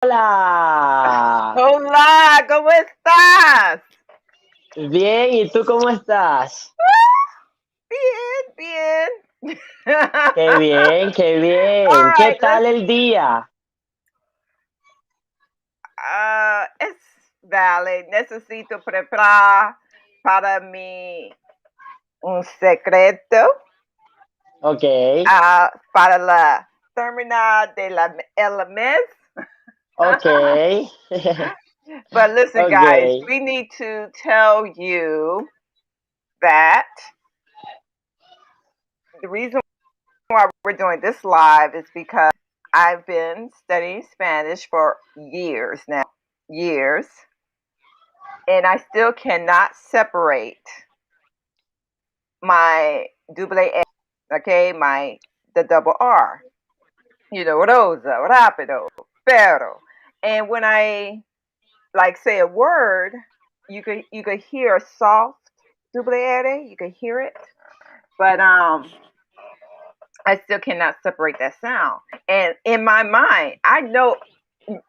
Hola, Hola, ¿cómo estás? bien, ¿y tú cómo estás? Bien, bien. Qué bien, qué All bien. ¿Qué right, tal el día? es vale. Necesito preparar para mí un secreto Ok, para la terminar de el mes. ok, But listen, guys, ok, we need to tell you that the reason why we're doing this live is because I've been studying Spanish for years now, years, and I still cannot separate my double A, okay, the double R. You know, rosa, rapido, pero. And when I like say a word, you could hear a soft double A, you could hear it, but I still cannot separate that sound. And in my mind, I know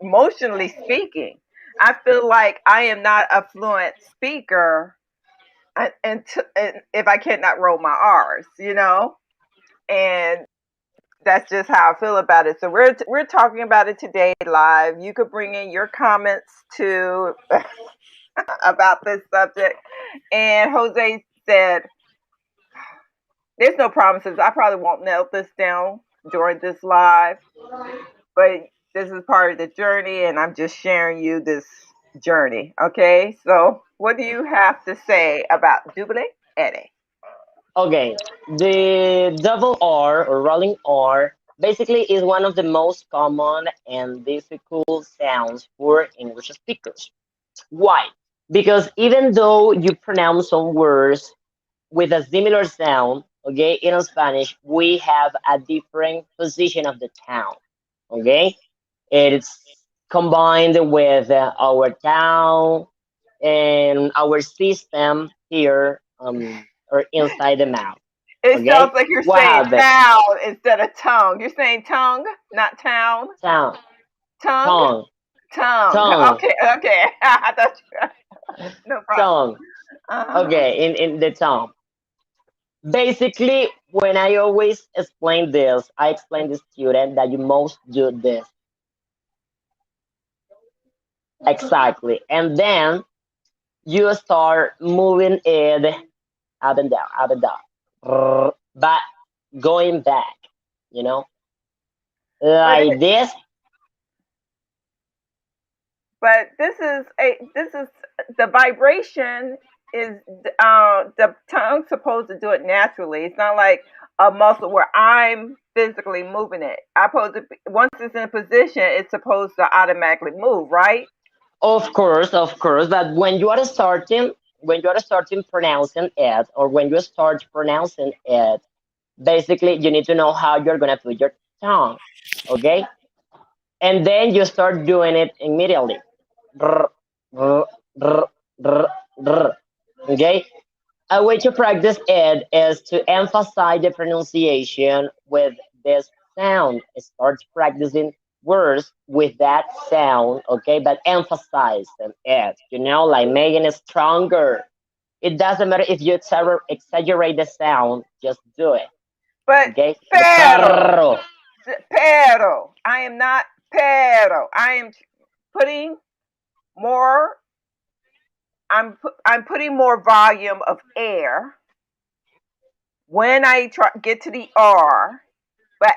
emotionally speaking, I feel like I am not a fluent speaker and if I cannot roll my R's, and that's just how I feel about it. So we're talking about it today live. You could bring in your comments too about this subject. And Jose said, "There's no promises. I probably won't nail this down during this live, but this is part of the journey, and I'm just sharing you this journey." Okay, so what do you have to say about Double Ere? okay. The double R or rolling R basically is one of the most common and difficult sounds for English speakers. Why? Because even though you pronounce some words with a similar sound, okay, in Spanish, we have a different position of the town, okay? It's combined with our town and our system here or inside the mouth, It sounds okay? like you're What saying happened? town instead of tongue. You're saying tongue, not town. Town, Tongue, tongue, tongue. tongue, Okay, okay. I thought you, no problem. tongue, Uh-huh. okay, in the tongue. Basically, when I always explain this, I explain to the student that you must do this exactly, and then you start moving it up and down, but going back, you know, But like this. this is the vibration is the tongue's supposed to do it naturally. It's not like a muscle where I'm physically moving it. I supposed to once it's in position, it's supposed to automatically move, right? Of course, but when you are starting pronouncing it, or when you start pronouncing it, basically you need to know how you're gonna put your tongue, okay? And then you start doing it immediately. Brr, brr, brr, brr, brr. Okay? A way to practice it is to emphasize the pronunciation with this sound. Start practicing words with that sound, okay? But emphasizing it, like making it stronger. It doesn't matter if you exaggerate the sound, just do it, But okay? The pero, perro, pero, I am not pero. I am putting more. I'm putting more volume of air when I get to the R. But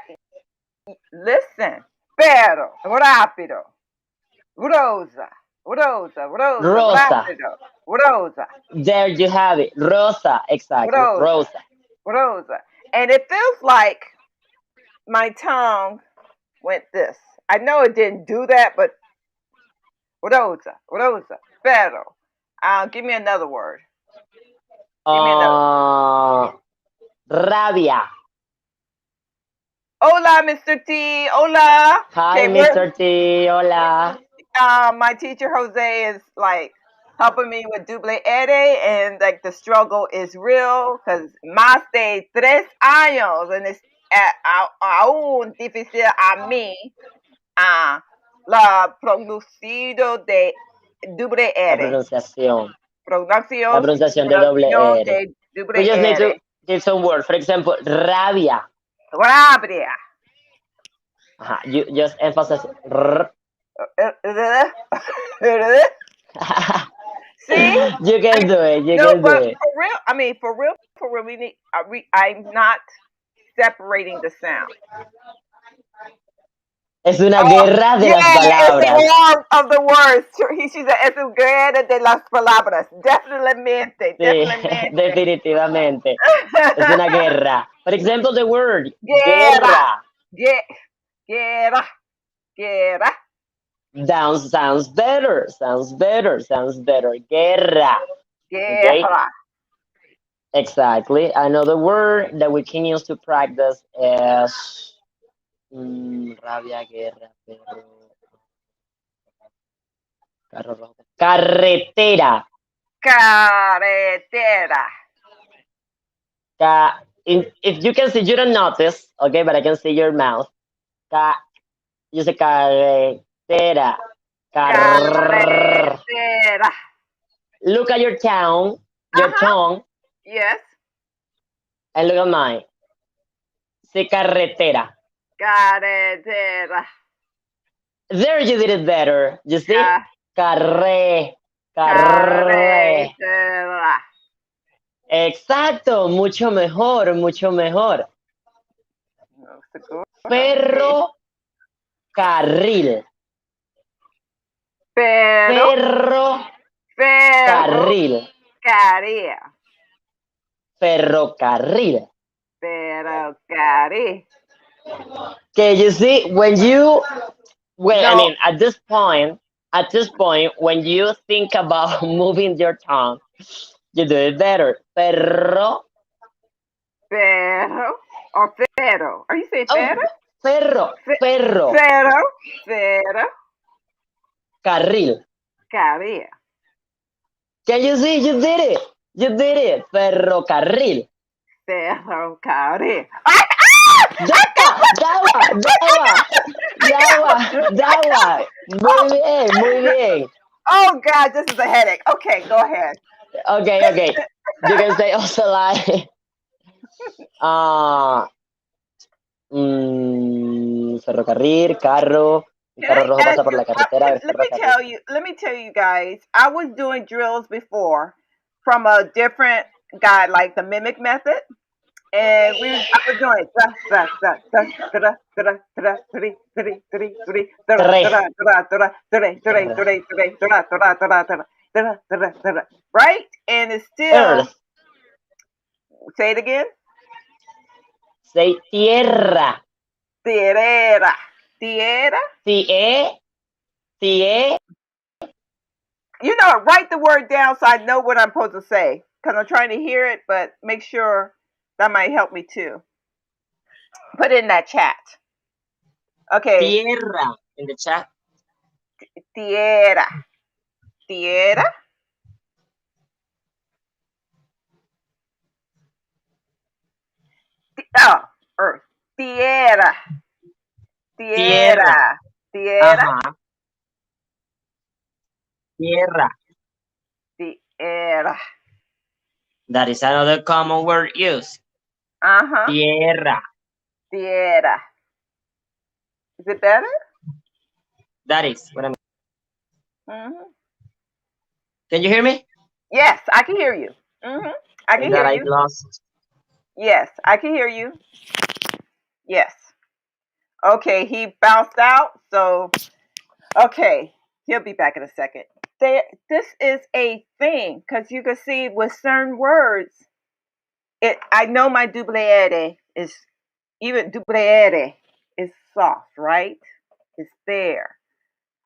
listen, pero, rapido, rosa, rosa, rosa, rosa. rapido, rosa, There you have it. Rosa, exactly. rosa, Rosa. rosa. And it feels like my tongue went this. I know it didn't do that, but rosa, rosa, pero. Give me another word. Give me another. Uh, rabia. Hola, Mr. T. Hola. Hi, Okay, we're Mr. T. Hola. my teacher Jose is like helping me with Double Ere, and like the struggle is real because más de 3 años and it's aún difícil a mí La pronunciado de double La R. pronunciación. La Pronunciación pronunciación de doble R. de We double just need to R. give some words. For example, rabia. Rabia. Ajá. You just emphasize. R. See? You can do it. You No, can do but it. for real, I mean, for real, we need, I'm not separating the sound. Es una Oh, guerra de las yeah, it's the palabras. war of the words. She said, es un guerra de las palabras. Definitely, Sí, definitely. definitivamente. Es una guerra. For example, the word Guerra, guerra. guerra, guerra, Sounds better. Sounds better. Sounds better. Guerra. Okay? guerra. Exactly. Another word that we can use to practice is rabia, guerra, perro, carro rojo. Carretera. Carretera. If you can see, you don't notice, okay, but I can see your mouth. Ca, you say carretera. Car. Carretera. Look at your Uh-huh. tongue, Yes. and look at mine. Say carretera. Carretera. There you did it better. You see? Ca- Carre. Carre. Carretera. Exacto, mucho mejor, mucho mejor. No, segura. Sí. Ferro carril. Pero, Ferro ferro, carril. caría. Ferrocarril. Pero, carí. Okay, you see, I No, mean, at this point, when you think about moving your tongue, you do it better. Ferro, pero, or pero. Are you saying oh, pero? ferro, Fe- ferro, Pero, pero, carril. caría. Can you see? You did it. You did it. Ferrocarril. Pero, carí. Yawa, yawa, yawa, yawa, yawa. Muy bien, muy bien. Oh God, this is a headache. Okay, go ahead. Okay, okay. You can say also like, uh, ferrocarril, carro, un Can I carro rojo ask pasa por you? la carretera del Let me ferrocarril. tell you. Let me tell you guys. I was doing drills before from a different guy, like the mimic method, and I was doing da da da da da da da three three three three da da Re, da da da three three re. three three da da da da da right, and it's still. Earth, Say it again. say tierra. Tierra, tierra. Tie, tie, You know, write the word down so I know what I'm supposed to say because I'm trying to hear it, but make sure that might help me too. Put it in that chat. Okay, tierra. In the chat. tierra, tierra. Oh, earth. Tierra, Tierra. tierra, tierra, Ajá. Tierra. tierra. That is another common word used. Uh huh. Tierra. Tierra. Is it better? That is what I mean. Mm-hmm. Can you hear me? Yes, I can hear you. Mm-hmm. I Is can that hear I you. lost? Yes, I can hear you. Yes. Okay, he bounced out, so okay, he'll be back in a second. This is a thing because you can see with certain words, I know my double is even double is soft, right? It's there,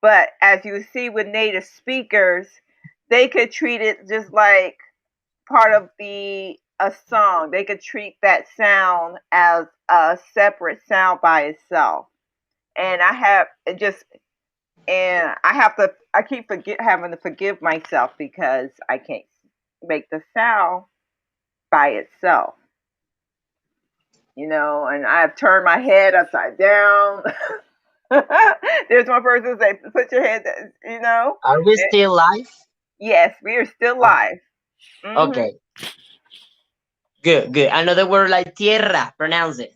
but as you see with native speakers, they could treat it just like part of a song. They could treat that sound as a separate sound by itself. And I have to I keep having to forgive myself because I can't make the sound by itself, and I've turned my head upside down. There's one person say, "Put your head." You know. Are we Eh, still live? Yes, we are still Oh, live. Hmm. okay, good, good. Another word like tierra, pronounce it.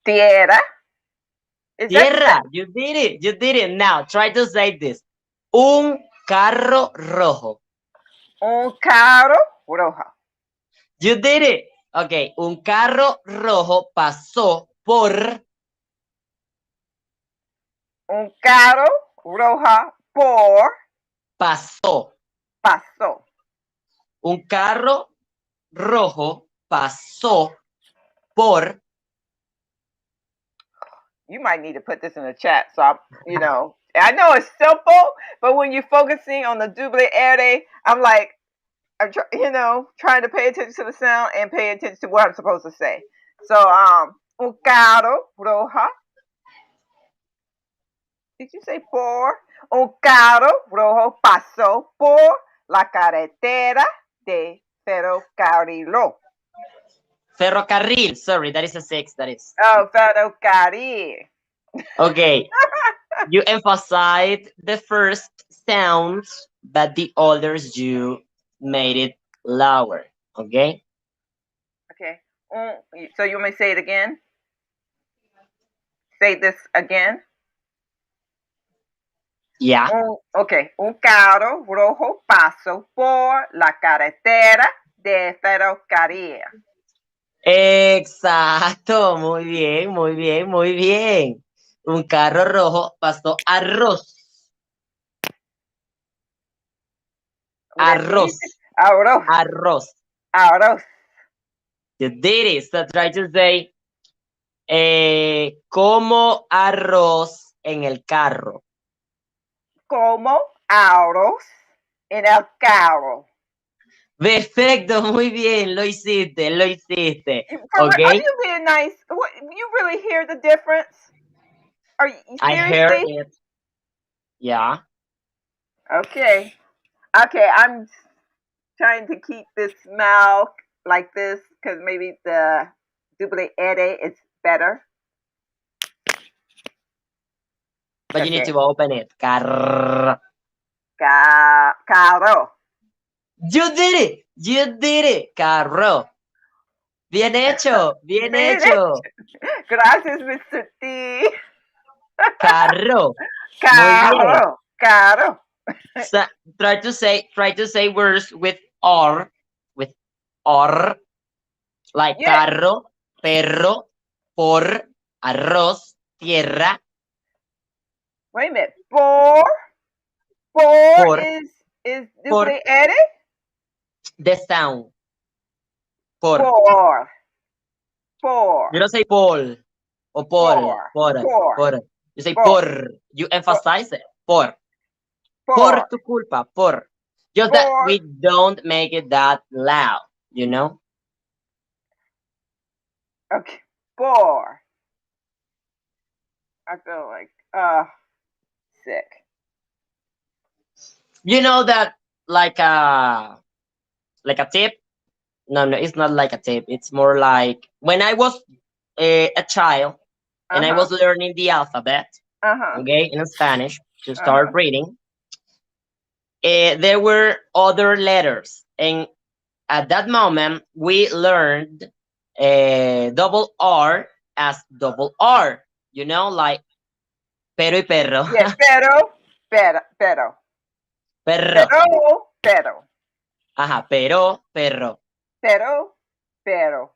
Tierra. Is that the Tierra, you did it, you did it. Now try to say this. Un carro rojo. un carro roja? You did it. Okay, un carro rojo pasó por, Un carro roja por pasó. paso. Un carro rojo pasó por. You might need to put this in the chat. So, I know it's simple, but when you're focusing on the double ere, I'm like, trying to pay attention to the sound and pay attention to what I'm supposed to say. So, un carro roja. Did you say por? Un carro rojo pasó por la carretera de ferrocarril. Ferrocarril. Sorry, that is a six. That is. Oh, ferrocarril. Okay. You emphasized the first sounds, but the others you made it lower. Okay. Okay. So you want me to say it again? Say this again. Yeah. Okay. Un carro rojo pasó por la carretera de ferrocarril. Exacto. Muy bien, muy bien, muy bien. Un carro rojo pasó arroz. Arroz. Repite. Arroz. Arroz. Arroz. You did it. So try to say, como arroz en el carro. Como arroz en el carro. Perfecto, muy bien, lo hiciste, lo hiciste. Are Okay. you being nice? What, you really hear the difference? Are you I heard seriously? it. Yeah. Okay. Okay, I'm trying to keep this mouth like this because maybe the double ere is better. But you need Okay. to open it. Carro. Carro. You did it. You did it. Carro. Bien hecho. Bien hecho. Gracias, Mr. T. Carro. Muy bien. Carro. Carro. So, try to say words with or, with or, like Yeah. carro, perro, por, arroz, tierra, Wait a minute. Por por, is por, double ere? the sound, por. Por. Por. You don't say Paul or Paul, Por. por, Por. por. You say Por. por. You Por. emphasize it. Por Por. tu culpa, por. Just that Por. we don't make it that loud, you know? Okay. Por. I feel like sick. You know that like a tip? No, no, it's not like a tip. It's more like when I was a child and I Uh-huh. was learning the alphabet, Uh-huh. okay, in Spanish to start Uh-huh. reading. There were other letters, and at that moment we learned double R as double R. You know, like pero y perro, Yeah, pero. perro. Pero. Ajá, pero, perro. Pero.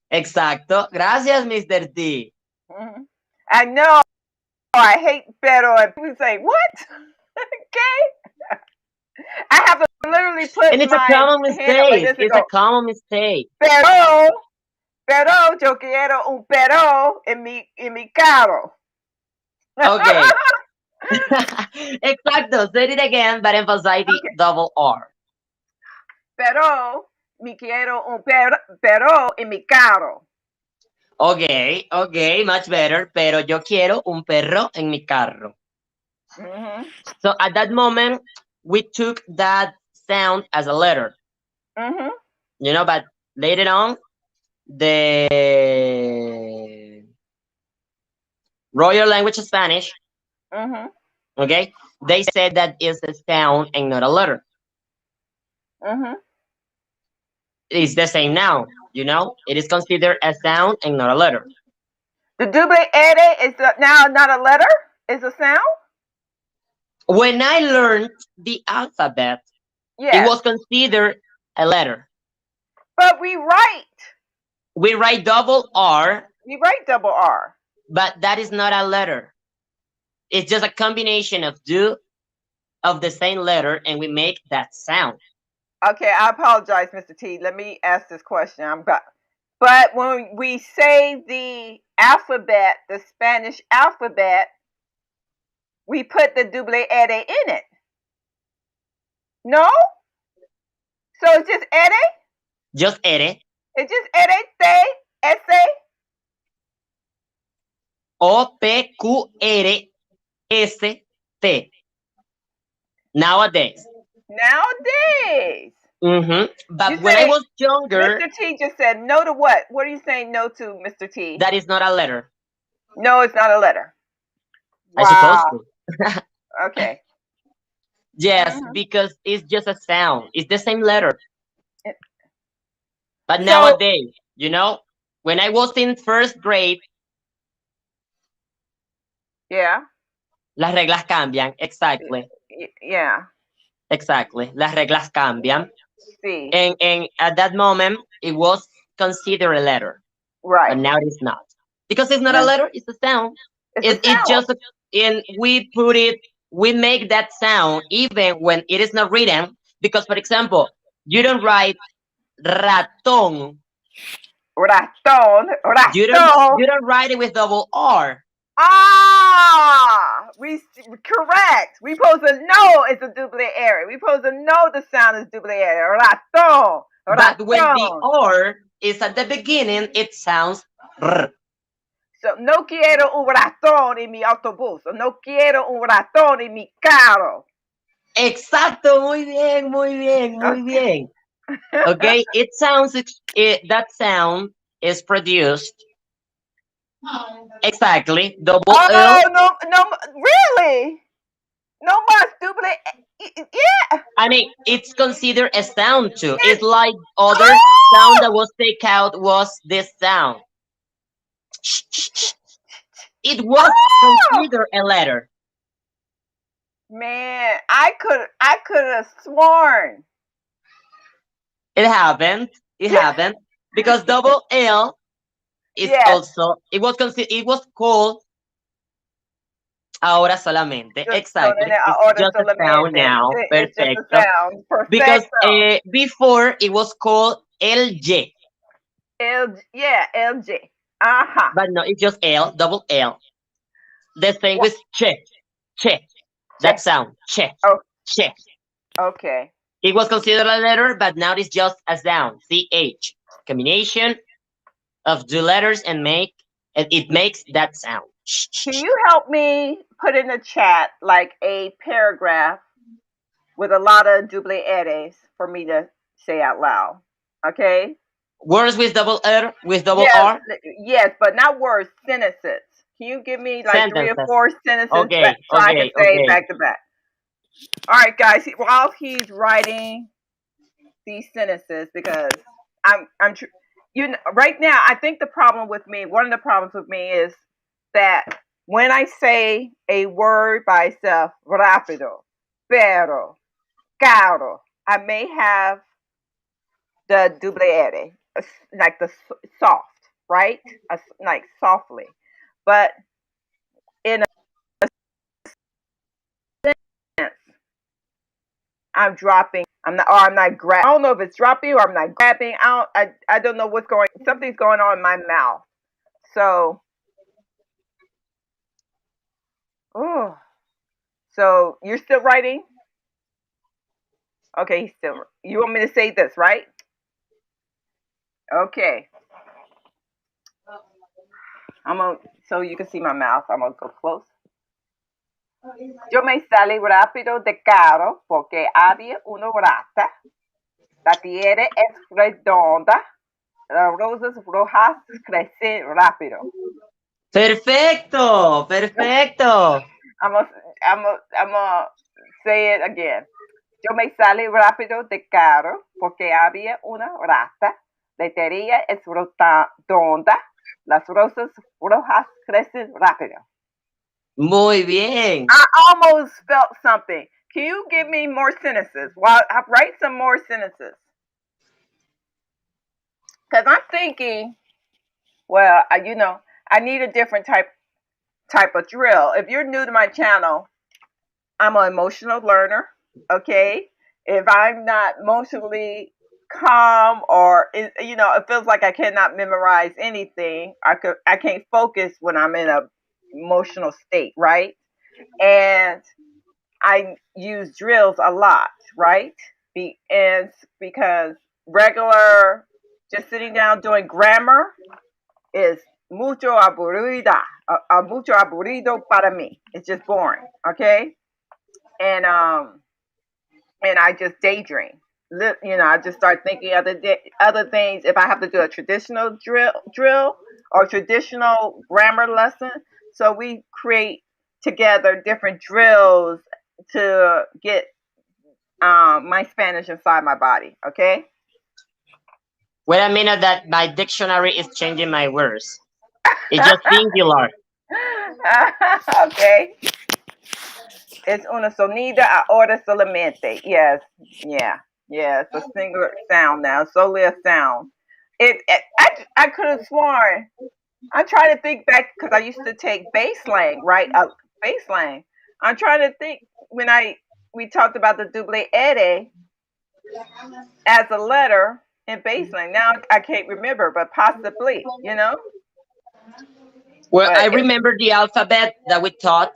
Exacto. Gracias, Mr. T. Mm-hmm. I know. I hate pero, and people say what? Okay. I have to literally put And it's a my common hand up like mistake. this and It's a go, common mistake. pero, yo quiero un pero en mi carro. Okay. Exacto. Say it again, but emphasize the Okay. double R. Pero, me quiero un pero en mi carro. Okay, okay, much better. Pero yo quiero un perro en mi carro. Mm-hmm. So at that moment, we took that sound as a letter, Mm-hmm. you know, but later on, the Royal Language of Spanish Mhm. Okay, they said that is a sound and not a letter. Mhm. It's the same now. It is considered a sound and not a letter. The double ere is now not a letter. It's a sound. When I learned the alphabet, it Yes, was considered a letter. but we write. We write double R, We write double R. but that is not a letter. It's just a combination of two of the same letter, and we make that sound. Okay, I apologize, Mr. T. Let me ask this question. But when we say the alphabet, the Spanish alphabet, we put the double ere in it. No? So it's just ere? Just ere. It's just ere, te, ese? OPQRST. Nowadays. Nowadays. You But when I say was younger, Mr. T just said no to what? What are you saying no to, Mr. T? that is not a letter. No, it's not a letter. I Wow. suppose to. Okay. Yes, Hmm. because it's just a sound. It's the same letter. But So, nowadays, when I was in first grade, yeah. las reglas cambian. Exactly. Yeah. Exactly. Las reglas cambian. See. And at that moment, it was considered a letter. But Right. now it is not. Because it's not a Yeah. letter, it's a sound. It's a It sound. just, and we make that sound even when it is not written. Because, for example, you don't write ratón. Ratón. You don't Ratón. you don't write it with double R. Ah, correct. We supposed to know it's a double area. We supposed to know the sound is double area. Ratón. But when the Ratón. R is at the beginning, it sounds R. So, no quiero un ratón en mi autobús. O no quiero un ratón en mi carro. Exacto, muy bien, muy bien, muy Okay. bien. Okay, that sound is produced exactly double Oh, L. no, no, really? No más double. Yeah. I mean, it's considered a sound too. It's It, like other sound oh, that was taken out was this sound. It was oh. considered a letter. Man, I could have sworn. It happened. It happened because double L is Yes. also it was called ahora solamente. So then Exactly. It's ahora just a sound solamente. now. It's just a Perfecto. sound. Because Perfecto. before it was called LJ, Yeah, LG. Uh-huh. but no, it's just L, double L. The thing What? with che, that Che. sound, che, Oh, che. okay. It was considered a letter, but now it's just a sound, CH. Combination of two letters and it makes that sound. Can you help me put in the chat like a paragraph with a lot of double eres for me to say out loud? Okay? Words with double R, with double Yes, R, yes, but not words, sentences. Can you give me like three or sentences. four sentences Okay, so I can okay, say okay. back to back? All right, guys. While he's writing these sentences, because right now, I think the problem with me, one of the problems with me is that when I say a word by itself, rápido, pero, caro, I may have the double ere, like the soft, right? Like softly. But in a sense, I'm dropping. I'm not grabbing. I don't know if it's dropping or I'm not grabbing. I don't know what's going. Something's going on in my mouth. So, oh, so you're still writing? Okay, he's still. You want me to say this, right? Okay. I'm gonna. So you can see my mouth. I'm gonna go close. Yo me salí rápido de caro porque había una rata. La tierra es redonda. Las rosas rojas crecen rápido. Perfecto, perfecto. I'm gonna, I'm gonna say it again. Yo me salí rápido de carro porque había una rata. La teoría es redonda. Las rosas rojas crecen rápido. Muy bien. I almost felt something. Can you give me more sentences? Well, I write some more sentences. Because I'm thinking, well, I need a different type of drill. If you're new to my channel, I'm an emotional learner. Okay, if I'm not emotionally calm, or it feels like I cannot memorize anything. I can't focus when I'm in a emotional state, right? And I use drills a lot, right? And because regular, just sitting down doing grammar is mucho aburrido para mí. It's just boring, okay? And I just daydream. I just start thinking other things. If I have to do a traditional drill or traditional grammar lesson, so we create together different drills to get my Spanish inside my body. Okay. Wait a minute, that my dictionary is changing my words. It's just singular. Okay. Es una sonida ahora solamente. Yes. Yeah. Yeah. It's a singular sound now. Solely a sound. I could have sworn. I'm trying to think back because I used to take bass slang, right? Bass slang. I'm trying to think when we talked about the double ere as a letter in bass slang. Now I can't remember, but possibly. Well, I But remember the alphabet that we taught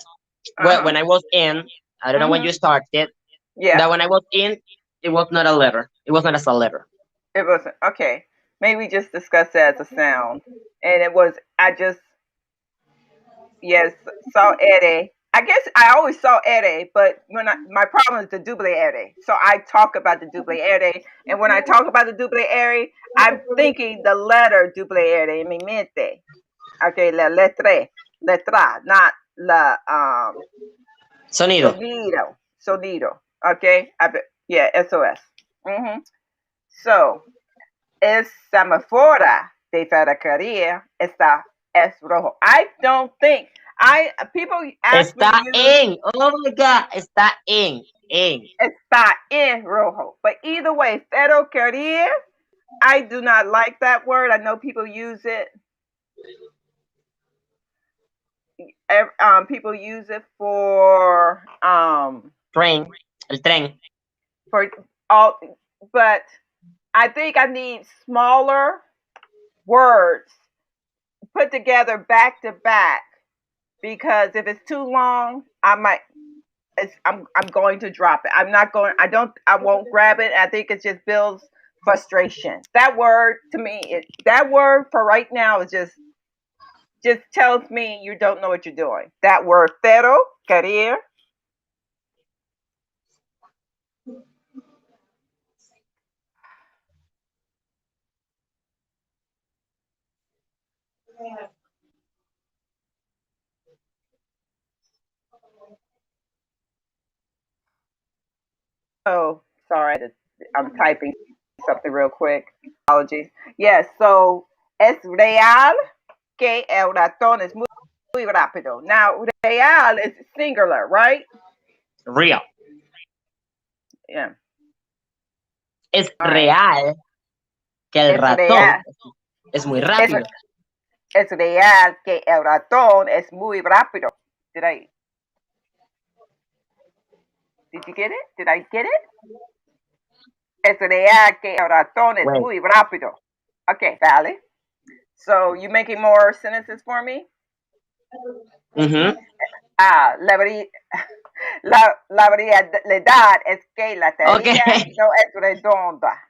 uh when I was in. I don't know when huh. you started. Yeah. That when I was in, it was not a letter. It was not as a letter. It wasn't okay. Maybe we just discuss it as a sound. And it was I just yes saw Ere. I guess I always saw Ere, but my problem is the double Ere. So I talk about the double Ere, and when I talk about the double Ere, I'm thinking the letter double Ere in mi mente. Okay, letra, not la Sonido. sonido. Okay, yeah, SOS. Mm-hmm. So es semafora de ferrocarril es rojo. I don't think people ask me to Está use en. Oh my God. Está en. En. está en rojo, but either way, ferrocarril. I do not like that word. I know people use it. People use it Tren. El tren. for all, but I think I need smaller words put together back to back because if it's too long, I'm going to drop it. I'm not going. I won't grab it. I think it just builds frustration. That word to me, that word for right now is just tells me you don't know what you're doing. That word pero career. Oh, sorry, I'm typing something real quick. Apologies. Yes. So es real que el ratón es muy rápido. Now real is singular, right? Real. Yeah. Es All right. real que el Es ratón real. es muy Es rápido. Es real que el ratón es muy rápido. Did you get it? Did I get it? Es real que el ratón es Wait. muy rápido. Okay, vale. So you making more sentences for me? Mm-hmm. Ah, la realidad es que la teoría Okay. no es redonda.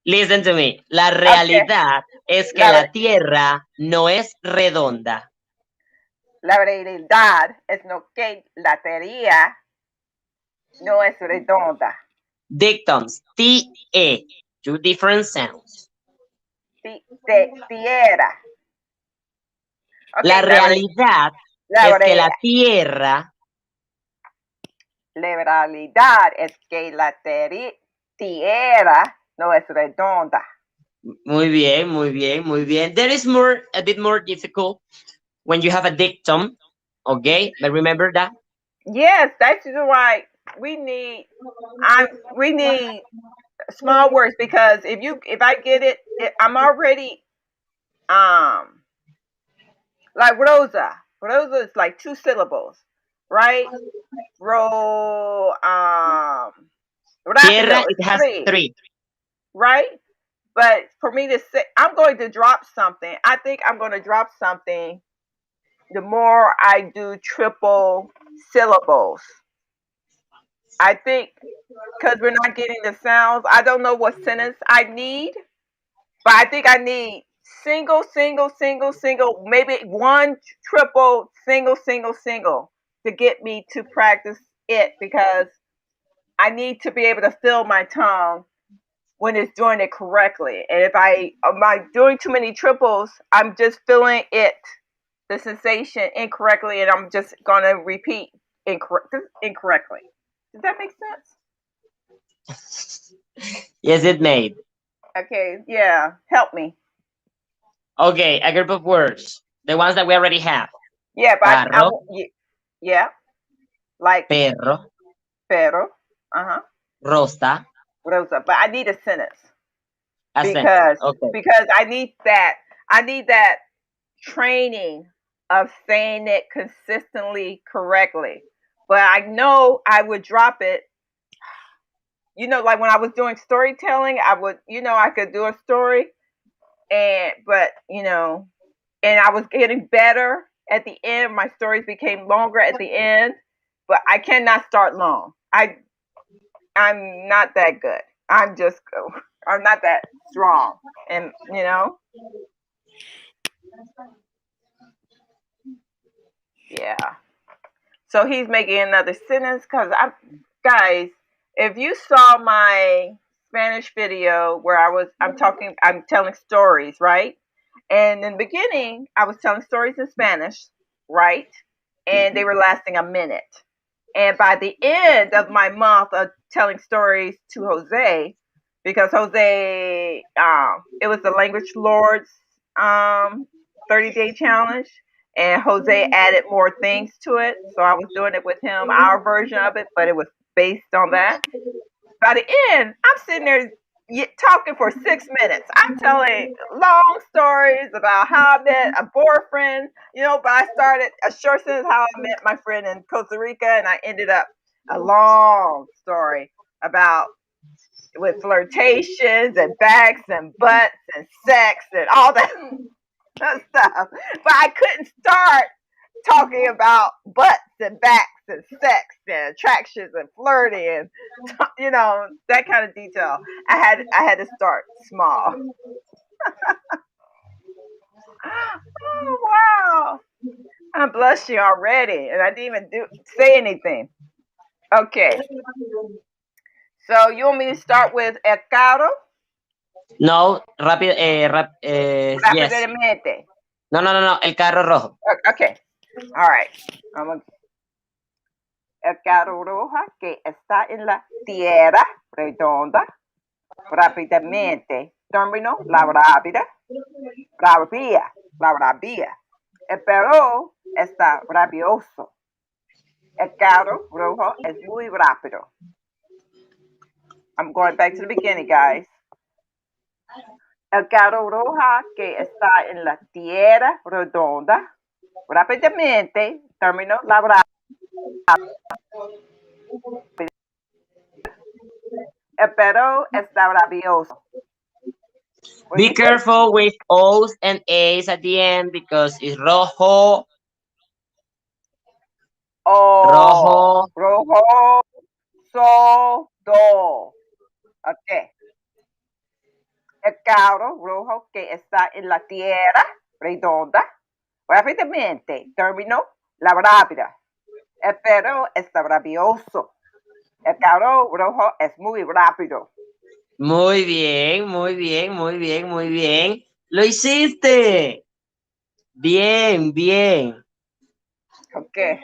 Listen to me. La Okay. realidad es que La, la Tierra no es redonda. la realidad es no que la teoría no es redonda. Dictums. T-E. Two different sounds. Tierra. La Okay, realidad La es que la brea- tierra, la realidad es que la tierra no es redonda. muy bien, muy bien, muy bien. There is more, a bit more difficult when you have a dictum, okay? But remember that. Yes, that's why we need. We need small words because if I get it, I'm already um like Rosa. Rosa is like 2 syllables, right? Tierra, Rapido is it has three, three. right? But for me to say, I'm going to drop something. I think I'm going to drop something. The more I do triple syllables, I think because we're not getting the sounds. I don't know what sentence I need, but I think I need single, single, single, single, maybe one triple, single, single, single to get me to practice it because I need to be able to feel my tongue when it's doing it correctly. And if I am I doing too many triples, I'm just feeling it, the sensation incorrectly, and I'm just gonna repeat incorrectly. Does that make sense? Yes, it made. Okay, yeah, help me. Okay, a group of words. The ones that we already have. Yeah, but Carro, yeah, like perro, pero, uh huh, rosa, Rosa. But I need a sentence a sentence. because Okay. because I need that training of saying it consistently correctly. But I know I would drop it. Like when I was doing storytelling, I would, I could do a story, and I was getting better at the end. My stories became longer at the end, but I cannot start long. I'm not that good. I'm not that strong, and yeah. So he's making another sentence because guys, if you saw my Spanish video where I'm telling stories, right? And in the beginning, I was telling stories in Spanish, right? And they were lasting a minute. And by the end of my month of telling stories to Jose, because Jose, it was the Language Lords 30-day challenge, and Jose added more things to it. So I was doing it with him, our version of it, but it was based on that. By the end, I'm sitting there talking for 6 minutes. I'm telling long stories about how I met a boyfriend, but I started a short sentence how I met my friend in Costa Rica, and I ended up a long story about with flirtations and backs and butts and sex and all that stuff. But I couldn't start talking about butts and backs and sex and attractions and flirting and that kind of detail. I had to start small. Oh wow. I'm blushing already and I didn't even say anything. Okay. So you want me to start with el caro? No, rápido, yes. Rápidamente. No, no, no, no, el carro rojo. Okay. All right. El carro roja que está en la tierra redonda rápidamente. Término, la rápida, la rabia. El perro está rabioso. El carro rojo es muy rápido. I'm going back to the beginning, guys. El carro roja que está en la tierra redonda rápidamente. Término, la rápida. El perro está rabioso. Be careful with O's and A's at the end because it's rojo, Oh, rojo. rojo, do. Okay. El carro rojo que está en la tierra redonda rápidamente terminó la rápida. El perro está rabioso. El carro rojo es muy rápido. Muy bien, muy bien, muy bien, muy bien. Lo hiciste. Bien, bien. Okay.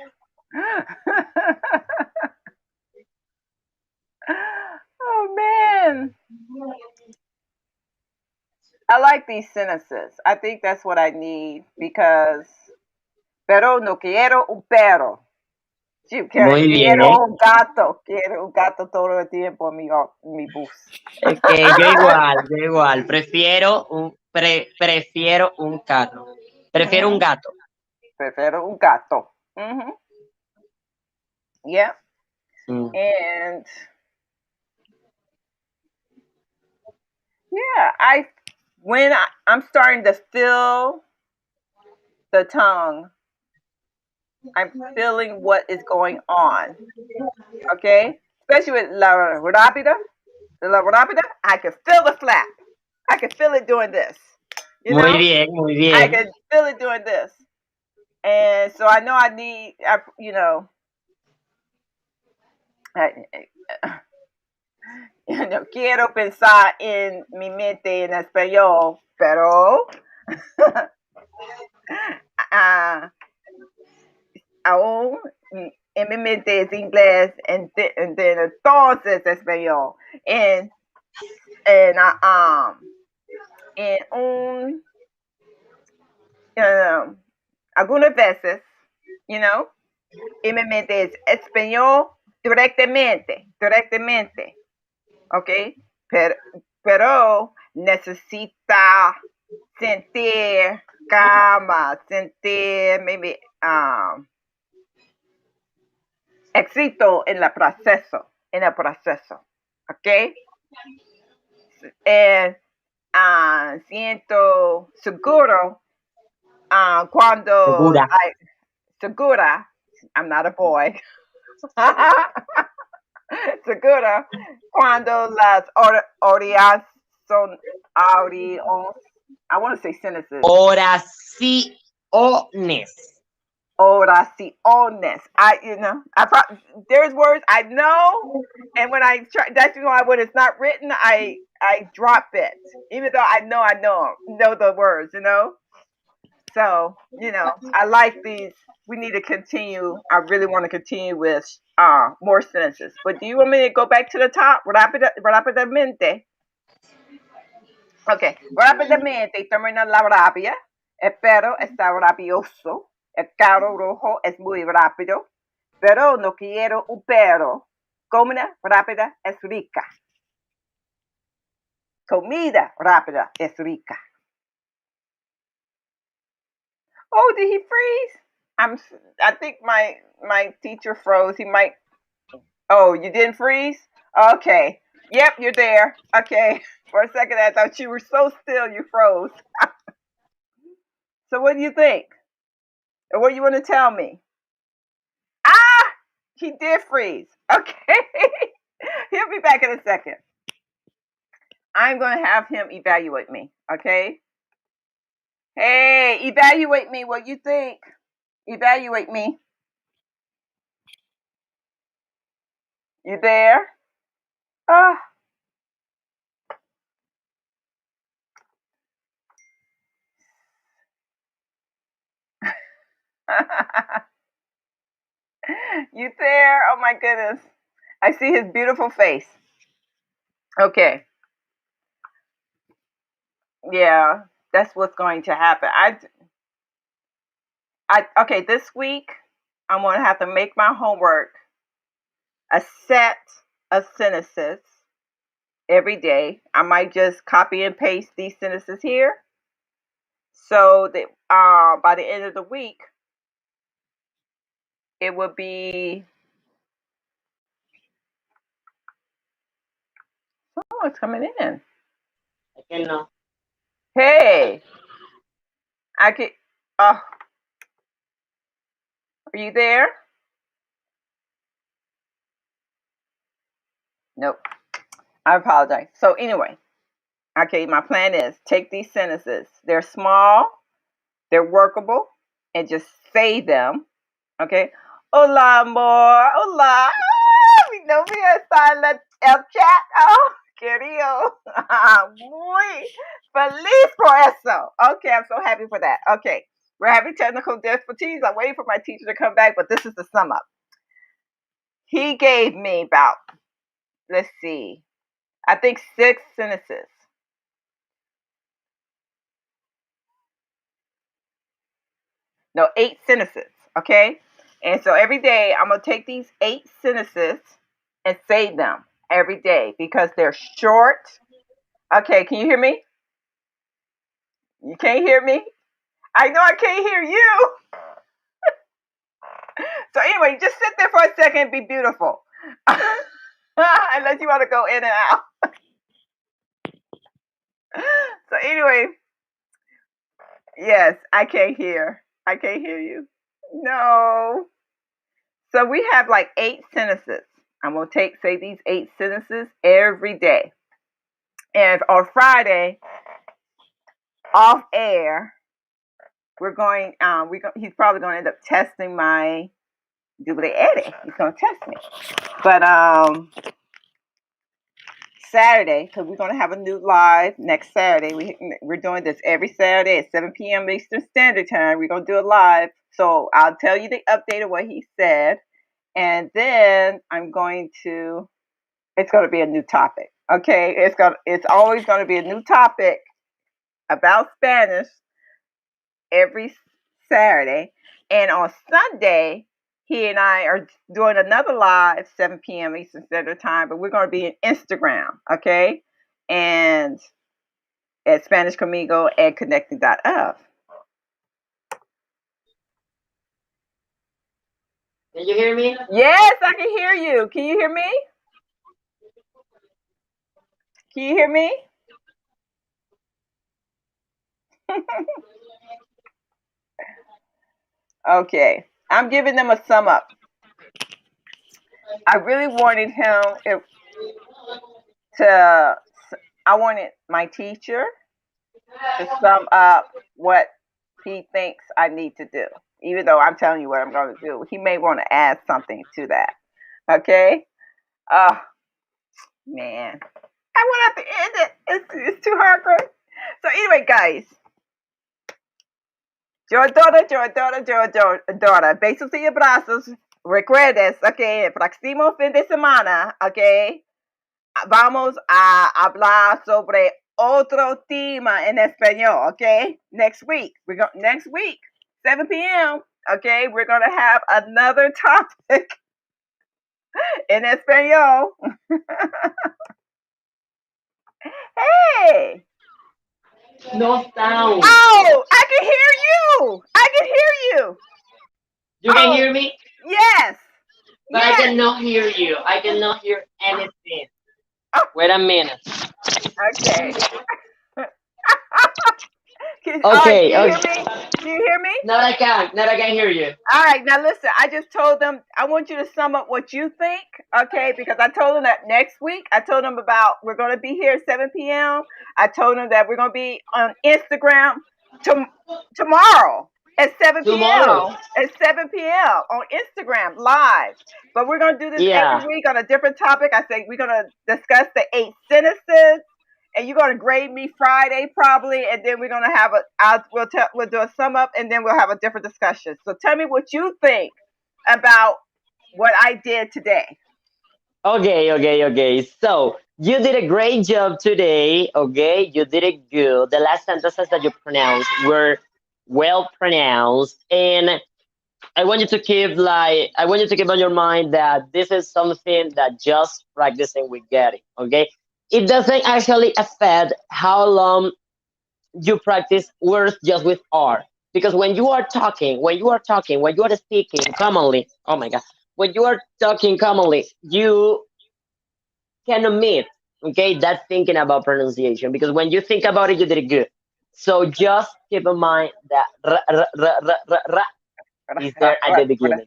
Oh man, I like these sentences. I think that's what I need because pero no quiero un perro. Sí, Muy bien. quiero un gato todo el tiempo en mi bus. Que yo igual. Prefiero un carro. Prefiero un Ujú. gato. Prefiero un gato. Yeah. Mm. And yeah, I'm starting to feel the tongue, I'm feeling what is going on. Okay? Especially with la rápida, I can feel the flap. I can feel it doing this. You Muy know? bien, muy I bien. can feel it doing this. And so I know I, quiero pensar en mi mente en español, pero ah, aún en mi mente es inglés, entonces español. En, en um, algunas veces, you know, en mi mente es español directamente, ¿ok? Pero, pero necesita sentir calma, sentir maybe éxito en el proceso, ¿ok? Siento seguro cuando, Segura. segura, I'm not a boy, segura cuando las oraciones son audios, I want to say sentences, Oraciones. oraciones. There's words I know, and when I try, that's why when it's not written, I drop it, even though I know the words, So I like these. We need to continue. I really want to continue with more sentences. But do you want me to go back to the top? Rápidamente. Okay. Rápidamente termina la rabia. El perro está rabioso. El carro rojo es muy rápido. Pero no quiero un perro. Comida rápida es rica. Comida rápida es rica. Oh, did he freeze? I'm. I think my teacher froze. He might. Oh, you didn't freeze? Okay. Yep, you're there. Okay. For a second, I thought you were so still you froze. So what do you think? Or what do you want to tell me? Ah, he did freeze. Okay. He'll be back in a second. I'm going to have him evaluate me. Okay. Hey, evaluate me. What you think? Evaluate me. You there? Ah. You there? Oh my goodness. I see his beautiful face. Okay. Yeah, that's what's going to happen. Okay, this week I'm going to have to make my homework a set of sentences every day. I might just copy and paste these sentences here so that by the end of the week it will be. Oh, it's coming in. Es que no. Hey, I can. Oh, are you there? Nope. I apologize. So anyway, okay, my plan is take these sentences. They're small, they're workable, and just say them. Okay. Hola, amor. Hola. Mi novia está en el chat. Oh, querido. Muy feliz por eso. Okay, I'm so happy for that. Okay. We're having technical difficulties. I'm waiting for my teacher to come back, but this is the sum up. He gave me about, let's see, I think 6 sentences. No, 8 sentences. Okay? And so every day I'm going to take these 8 sentences and say them every day because they're short. Okay, can you hear me? You can't hear me? I know I can't hear you. So anyway, just sit there for a second and be beautiful. Unless you want to go in and out. So anyway, yes, I can't hear. I can't hear you. No. So we have like 8 sentences. I'm gonna say these 8 sentences every day. And on Friday, off air, we're going. He's probably gonna end up testing my Doble. He's gonna test me. But Saturday, because we're gonna have a new live next Saturday. We're doing this every Saturday at 7 p.m. Eastern Standard Time. We're gonna do a live. So I'll tell you the update of what he said, and then I'm going to. It's going to be a new topic. Okay, it's always going to be a new topic about Spanish every Saturday, and on Sunday he and I are doing another live 7 p.m. Eastern Standard Time, but we're going to be in Instagram, okay, and at Spanish Conmigo and Connecting.of. Can you hear me? Yes, I can hear you. Can you hear me? Can you hear me? Okay, I'm giving them a sum up. I really wanted him to. I wanted my teacher to sum up what he thinks I need to do. Even though I'm telling you what I'm going to do, he may want to add something to that. Okay? Oh, man. I want to end it. It's too hard for. So, anyway, guys. Yo adora. Besos y abrazos. Recuerdes, ok, el próximo fin de semana, ok, vamos a hablar sobre otro tema en español, okay? Next week, 7 p.m. Okay, we're gonna have another topic in español. Hey! No sound. Oh, I can hear you. I can hear you. You can hear me, Yes. but I Yes. cannot hear you. I cannot hear anything. Oh, Wait a minute. okay. Okay, Can you hear okay. me? Do you hear me? Now I can. Now I can hear you. All right, now listen, I just told them, I want you to sum up what you think, okay? Because I told them that next week, I told them about we're going to be here at 7 p.m. I told them that we're going to be on Instagram tomorrow at 7 Tomorrow. p.m. At 7 p.m. on Instagram live. But we're going to do this Yeah. every week on a different topic. I say we're going to discuss the 8 sentences. And you're gonna grade me Friday probably, and then we're gonna have we'll do a sum up, and then we'll have a different discussion. So tell me what you think about what I did today. Okay. So you did a great job today. Okay, you did it good. The last sentences that you pronounced were well pronounced, and I want you to keep on your mind that this is something that just practicing we get it. Okay, it doesn't actually affect how long you practice words just with R. Because when you are speaking commonly, oh my god, when you are talking commonly, you can omit, okay, that thinking about pronunciation. Because when you think about it, you did it good. So just keep in mind that is there at the beginning.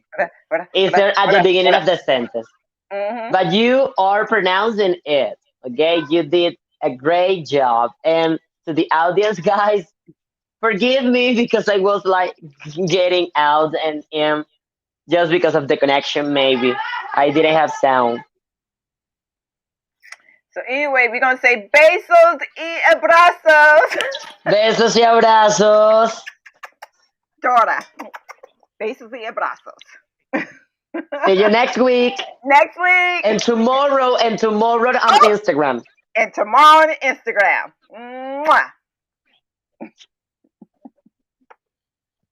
Is there at the beginning of the sentence. Mm-hmm. But you are pronouncing it, okay? You did a great job. And to the audience, guys, forgive me because I was like getting out and in just because of the connection, maybe. I didn't have sound. So anyway, we're gonna say besos y abrazos. Besos y abrazos. Toda. Besos y abrazos. See you next week Next week. and tomorrow on Oh, Instagram. and tomorrow on Instagram. Mwah.